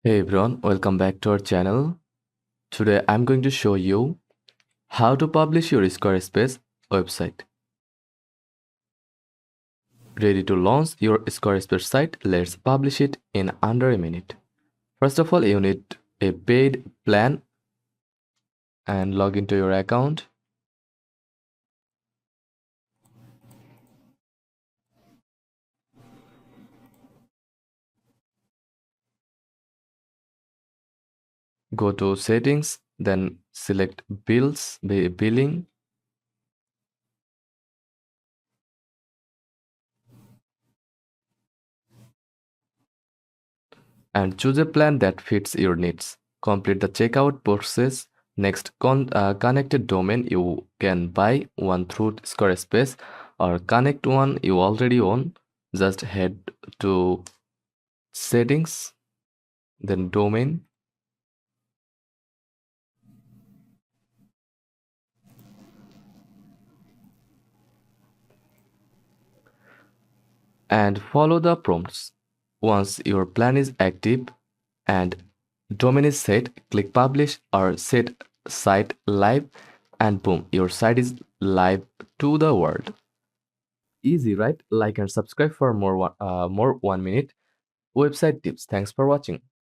Hey everyone, welcome back to our channel. Today I'm going to show you how to publish your Squarespace website. Ready to launch your Squarespace site? Let's publish it in under a minute. First of all, you need a paid plan and log into your account. Go to settings, then select billing, and choose a plan that fits your needs. Complete the checkout process. Next, connect a domain. You can buy one through Squarespace or connect one you already own. Just head to settings, then domain, and follow the prompts. Once your plan is active and domain is set, click publish or set site live, and boom, your site is live to the world. Easy, right? Like and subscribe for more 1 minute website tips. Thanks for watching.